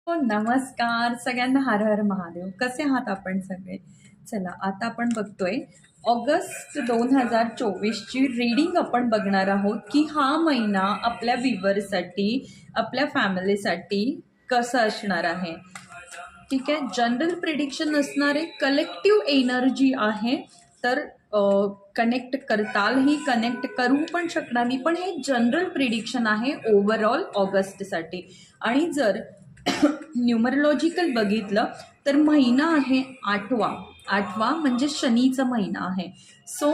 हो, नमस्कार सगळ्यांना. हर हर महादेव. कसे आहात आपण सगळे? चला, आता आपण बघतोय ऑगस्ट 2024ची रीडिंग आपण बघणार आहोत की हा महिना आपल्या व्ह्यूअरसाठी, आपल्या फॅमिलीसाठी कसं असणार आहे. ठीक आहे, जनरल प्रिडिक्शन असणारे कलेक्टिव्ह एनर्जी आहे. तर कनेक्ट करतालही, कनेक्ट करू पण शकणार नाही, पण हे जनरल प्रिडिक्शन आहे ओव्हरऑल ऑगस्टसाठी. आणि जर न्यूमरोलॉजिकल बघितलं तर महिना आहे आठवा. आठवा म्हणजे शनीचा महिना आहे. सो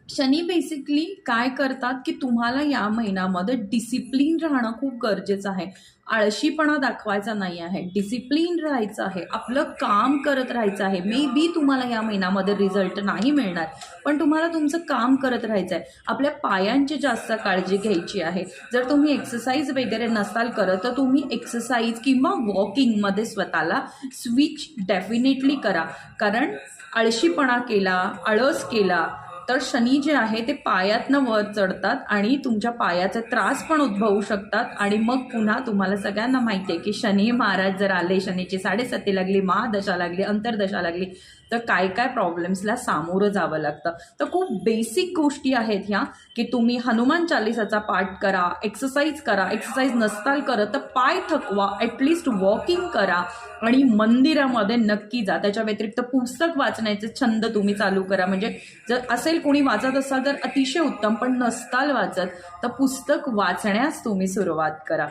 शनी बेसिकली काय करतात की तुम्हाला या महिन्यामध्ये डिसिप्लिन राहणं खूप गरजेचं आहे. आळशीपणा दाखवायचा नाही आहे, डिसिप्लिन राहायचं आहे, आपलं काम करत राहायचं आहे. मे बी तुम्हाला या महिन्यामध्ये रिझल्ट नाही मिळणार, पण तुम्हाला तुमचं काम करत राहायचं आहे. आपल्या पायांची जास्त काळजी घ्यायची आहे. जर तुम्ही एक्सरसाइज वगैरे नसाल करत तर तुम्ही एक्सरसाइज किंवा वॉकिंगमध्ये स्वतःला स्विच डेफिनेटली करा. कारण आळशीपणा केला, आळस केला तर शनी जे आहे ते पायातनं वर चढतात आणि तुमच्या पायाचे त्रास पण उद्भवू शकतात. आणि मग पुन्हा तुम्हाला सगळ्यांना माहिती आहे की शनी महाराज जर आले, शनीची 7.5 लागली, महादशा लागली, अंतर्दशा लागली, तर काय काय प्रॉब्लेम्सला सामोरं जावं लागतं. तर खूप बेसिक गोष्टी आहेत ह्या की तुम्ही हनुमान चालिसाचा पाठ करा, एक्सरसाइज करा. एक्सरसाइज नसताल करत तर पाय थकवा, ॲटलिस्ट वॉकिंग करा आणि मंदिरामध्ये नक्की जा. त्याच्या व्यतिरिक्त पुस्तक वाचण्याचे छंद तुम्ही चालू करा. म्हणजे जर असेल कोणी वाचत असाल तर अतिशय उत्तम, पण नसताल वाचत तर पुस्तक वाचण्यास तुम्ही सुरुवात करा.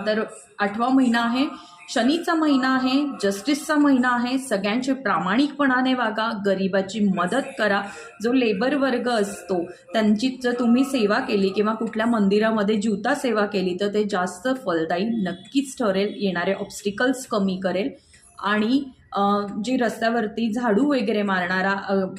तर आठवा महिना आहे, शनीचा महिना आहे, जस्टिसचा महिना आहे. सगळ्यांचे प्रामाणिकपणाने वागा, गरिबाची मदत करा. जो लेबर वर्ग असतो त्यांची जर तुम्ही सेवा केली किंवा कुठल्या मंदिरामध्ये जीवता सेवा केली तर ते जास्त फलदायी नक्कीच ठरेल. येणारे ऑब्स्टिकल्स कमी करेल. आणि जे रस्त्यावरती झाडू वगैरे मारणारा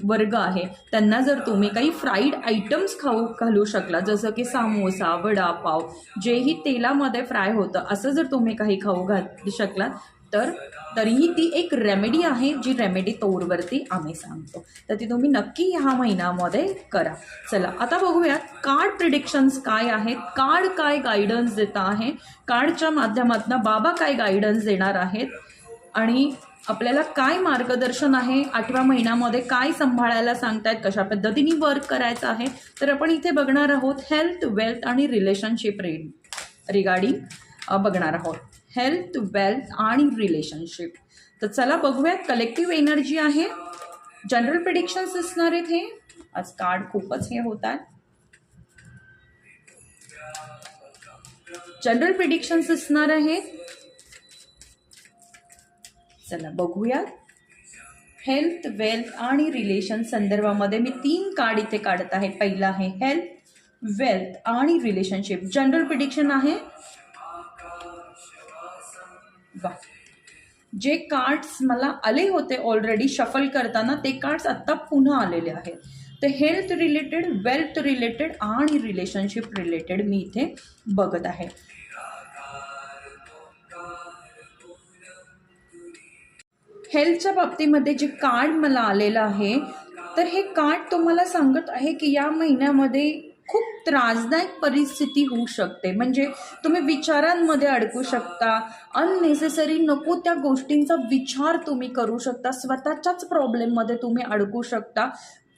वर्ग आहे त्यांना जर तुम्ही काही फ्राईड आयटम्स घालू शकला, जसं की समोसा, वडापाव, जेही तेलामध्ये फ्राय होतं, असं जर तुम्ही काही खाऊ घालू शकलात तर तरीही ती एक रेमेडी आहे, जी रेमेडी तोरवरती आम्ही सांगतो. तर ती तुम्ही नक्की ह्या महिन्यामध्ये करा. चला, आता बघूयात कार्ड प्रिडिक्शन्स काय आहेत, कार्ड काय गायडन्स देत आहे, कार्डच्या माध्यमातून बाबा काय गायडन्स देणार आहेत आणि आपल्याला काय मार्गदर्शन आहे, आठव्या महिन्यामध्ये काय सांभाळायला सांगतायत, कशा पद्धतीने वर्क करायचं आहे. तर आपण इथे बघणार आहोत हेल्थ, वेल्थ आणि रिलेशनशिप रिगार्डिंग बघणार आहोत. हेल्थ, वेल्थ आणि रिलेशनशिप. तर चला बघूयात. कलेक्टिव्ह एनर्जी आहे, जनरल प्रिडिक्शन्स असणार आहेत. हे आज कार्ड खूपच हे होत आहे. जनरल प्रिडिक्शन्स असणार आहेत. चला बघूयात. हेल्थ, वेल्थ आणि रिलेशन संदर्भामध्ये मी 3 कार्ड इथे काढत आहे. पहिला आहे हेल्थ, वेल्थ आणि रिलेशनशिप. जनरल प्रिडिक्शन आहे. जे कार्ड्स मला आले होते ऑलरेडी शफल करताना ते कार्ड्स आता पुन्हा आलेले आहेत. तर हेल्थ रिलेटेड, वेल्थ रिलेटेड आणि रिलेशनशिप रिलेटेड मी इथे बघत आहे. हेल्थच्या बाबतीमध्ये जे कार्ड मला आलेलं आहे तर हे कार्ड तुम्हाला सांगत आहे की या महिन्यामध्ये खूप त्रासदायक परिस्थिती होऊ शकते. म्हणजे तुम्ही विचारांमध्ये अडकू शकता, अननेसेसरी नको त्या गोष्टींचा विचार तुम्ही करू शकता, स्वतःच्याच प्रॉब्लेममध्ये तुम्ही अडकू शकता.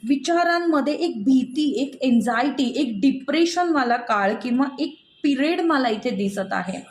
विचारांमध्ये एक भीती, एक एन्झायटी, एक डिप्रेशनवाला काळ किंवा एक पिरियड मला इथे दिसत आहे.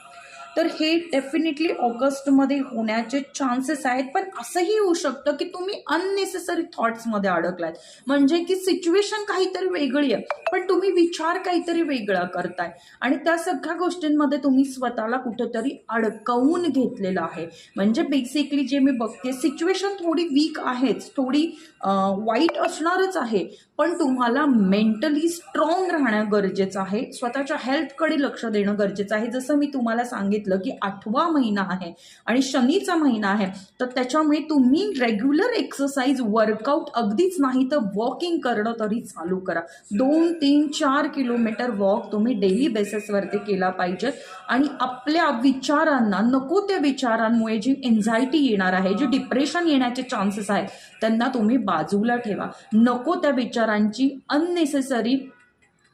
तर हे डेफिनेटली ऑगस्टमध्ये होण्याचे चान्सेस आहेत. पण असंही होऊ शकतं की तुम्ही अननेसेसरी थॉट्समध्ये अडकलात, म्हणजे की सिच्युएशन काहीतरी वेगळी आहे पण तुम्ही विचार काहीतरी वेगळा करताय आणि त्या सगळ्या गोष्टींमध्ये तुम्ही स्वतःला कुठेतरी अडकवून घेतलेलं आहे. म्हणजे बेसिकली जे मी बघते, सिच्युएशन थोडी वीक आहेच, थोडी वाईट असणारच आहे, पण तुम्हाला मेंटली स्ट्रॉंग राहणं गरजेचं आहे. स्वतःच्या हेल्थकडे लक्ष देणं गरजेचं आहे. जसं मी तुम्हाला सांगितलं की आठवा महिना आहे आणि शनीचा महिना आहे, तर त्याच्यामुळे तुम्ही रेग्युलर एक्सरसाइज, वर्कआउट अगदीच नाही तर वॉकिंग करणं तरी चालू करा. 2, 3, 4 किलोमीटर वॉक तुम्ही डेली बेसिसवरती केला पाहिजे. आणि आपल्या विचारांना, नको त्या विचारांमुळे जी एन्झायटी येणार आहे, जी डिप्रेशन येण्याचे चान्सेस आहेत, त्यांना तुम्ही बाजूला ठेवा. नको त्या विचारांची अननेसेसरी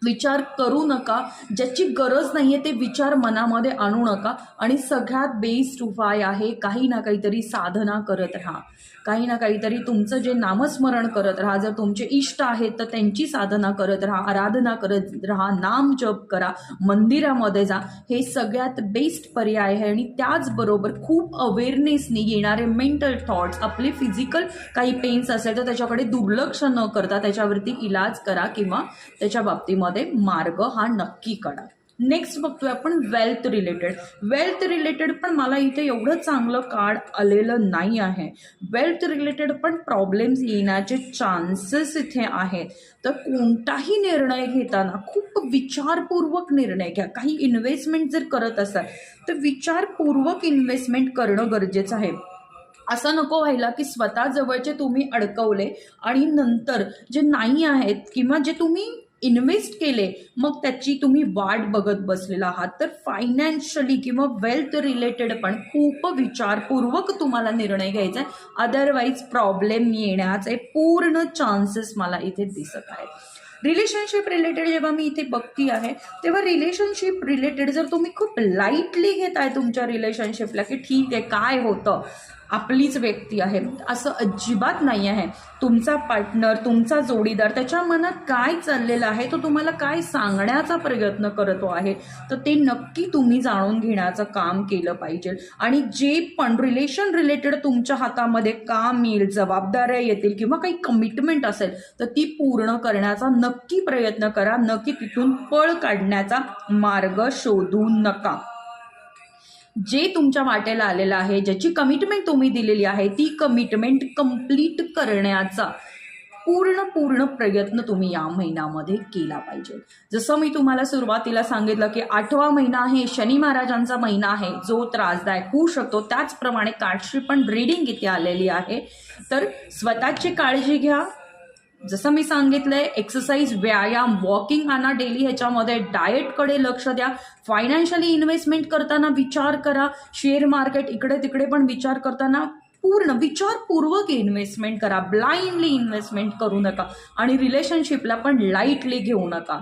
विचार करू नका, ज्याची गरज नाही आहे ते विचार मनामध्ये आणू नका. आणि सगळ्यात बेस्ट उपाय आहे, काही ना काहीतरी साधना करत राहा, काही ना काहीतरी तुमचं जे नामस्मरण करत राहा. जर तुमचे इष्ट आहेत तर त्यांची साधना करत राहा, आराधना करत राहा, नाम जप करा, मंदिरामध्ये जा. हे सगळ्यात बेस्ट पर्याय आहे. आणि त्याचबरोबर खूप अवेअरनेसनी येणारे मेंटल थॉट्स, आपले फिजिकल काही पेन्स असेल तर त्याच्याकडे दुर्लक्ष न करता त्याच्यावरती इलाज करा किंवा त्याच्या बाबतीमध्ये मार्ग हा नक्की काढा. नेक्स्ट बघतोय आपण वेल्थ रिलेटेड. वेल्थ रिलेटेड पण मला इथे एवढं चांगलं कार्ड आलेलं नाही आहे. वेल्थ रिलेटेड पण प्रॉब्लेम्स येण्याचे चान्सेस इथे आहेत. तर कोणताही निर्णय घेताना खूप विचारपूर्वक निर्णय घ्या. काही इन्व्हेस्टमेंट जर करत असाल तर विचारपूर्वक इन्व्हेस्टमेंट करणं गरजेचं आहे. असं नको व्हायला की स्वतः जवळचे तुम्ही अडकवले आणि नंतर जे नाही आहेत किंवा जे तुम्ही इन्व्हेस्ट केले मग त्याची तुम्ही वाट बघत बसलेला आहात. तर फायनान्शियली किंवा वेल्थ रिलेटेड पण खूप विचारपूर्वक तुम्हाला निर्णय घ्यायचा आहे. अदरवाईज प्रॉब्लेम येण्याचे पूर्ण चान्सेस मला इथे दिसत आहेत. रिलेशनशिप रिलेटेड जेव्हा मी इथे बघती आहे तेव्हा रिलेशनशिप रिलेटेड जर तुम्ही खूप लाईटली घेताय तुमच्या रिलेशनशिपला की ठीक आहे काय होतं आपलीच व्यक्ती आहे, असं अजिबात नाही आहे. तुमचा पार्टनर, तुमचा जोडीदार त्याच्या मनात काय चाललेलं आहे, तो तुम्हाला काय सांगण्याचा प्रयत्न करतो आहे, तर ते नक्की तुम्ही जाणून घेण्याचं काम केलं पाहिजे. आणि जे पण रिलेशन रिलेटेड तुमच्या हातामध्ये काम येईल, जबाबदाऱ्या येतील किंवा काही कमिटमेंट असेल तर ती पूर्ण करण्याचा नक्की प्रयत्न करा. नक्की तिथून पळ काढण्याचा मार्ग शोधू नका. जे तुमच्या वाटेला आलेलं आहे, ज्याची कमिटमेंट तुम्ही दिलेली आहे ती कमिटमेंट कंप्लीट करण्याचा पूर्ण प्रयत्न तुम्ही या महिन्यामध्ये केला पाहिजे. जसं मी तुम्हाला सुरुवातीला सांगितलं की 8वा महिना आहे, शनी महाराजांचा महिना आहे जो त्रासदायक होऊ शकतो. त्याचप्रमाणे कार्डची पण रीडिंग इथे आलेली आहे. तर स्वतःची काळजी घ्या. जसं मी सांगितलंय एक्सरसाइज, व्यायाम, वॉकिंग आणा डेली. ह्याच्यामध्ये डाएटकडे लक्ष द्या. फायनान्शियली इन्व्हेस्टमेंट करताना विचार करा. शेअर मार्केट इकडे तिकडे पण विचार करताना पूर्ण विचारपूर्वक इन्व्हेस्टमेंट करा. ब्लाइंडली इन्व्हेस्टमेंट करू नका. आणि रिलेशनशिपला पण लाईटली घेऊ नका.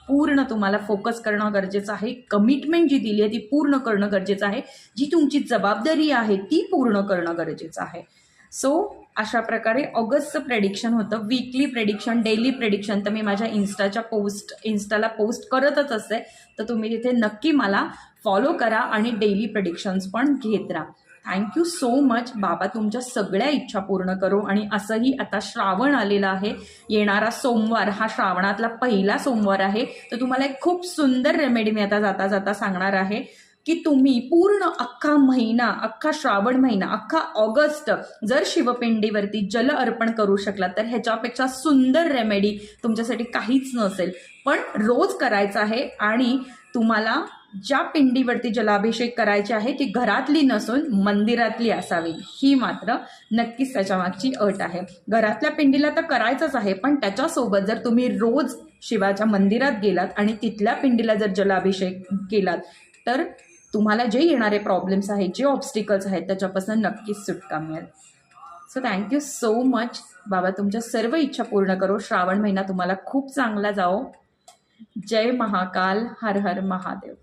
पूर्ण तुम्हाला फोकस करणं गरजेचं आहे. कमिटमेंट जी दिली आहे ती पूर्ण करणं गरजेचं आहे. जी तुमची जबाबदारी आहे ती पूर्ण करणं गरजेचं आहे. सो अशा प्रकारे ऑगस्टचं प्रेडिक्शन होतं. वीकली प्रेडिक्शन, डेली प्रेडिक्शन तर मी माझ्या इन्स्टाला पोस्ट करतच असते. तर तुम्ही तिथे नक्की मला फॉलो करा आणि डेली प्रेडिक्शन्स पण घेत राहा. Thank you so much. बाबा तुमच्या सगळ्या इच्छा पूर्ण करो. आणि असंही आता श्रावण आलेला आहे. येणारा सोमवार हा श्रावणातला पहिला सोमवार आहे. तर तुम्हाला एक खूप सुंदर रेमेडी मी आता जाता जाता सांगणार आहे की तुम्ही पूर्ण अख्खा महिना, अख्खा श्रावण महिना, अख्खा ऑगस्ट जर शिवपिंडीवरती जल अर्पण करू शकला तर ह्याच्यापेक्षा सुंदर रेमेडी तुमच्यासाठी काहीच नसेल. पण रोज करायचं आहे. आणि तुम्हाला ज्या पिंडीवरती जलाभिषेक करायची आहे ती घरातली नसून मंदिरातली असावी, ही मात्र नक्कीच त्याच्या मागची अट आहे. घरातल्या पिंडीला तर करायचंच आहे, पण त्याच्यासोबत जर तुम्ही रोज शिवाच्या मंदिरात गेलात आणि तिथल्या पिंडीला जर जलाभिषेक केलात तर तुम्हाला जे येणारे प्रॉब्लेम्स आहेत, जे ऑब्स्टिकल्स आहेत त्याच्यापासून नक्कीच सुटका मिळेल. So thank you so much. बाबा तुमच्या सर्व इच्छा पूर्ण करो. श्रावण महिना तुम्हाला खूप चांगला जाओ. जय महाकाल. हर हर महादेव.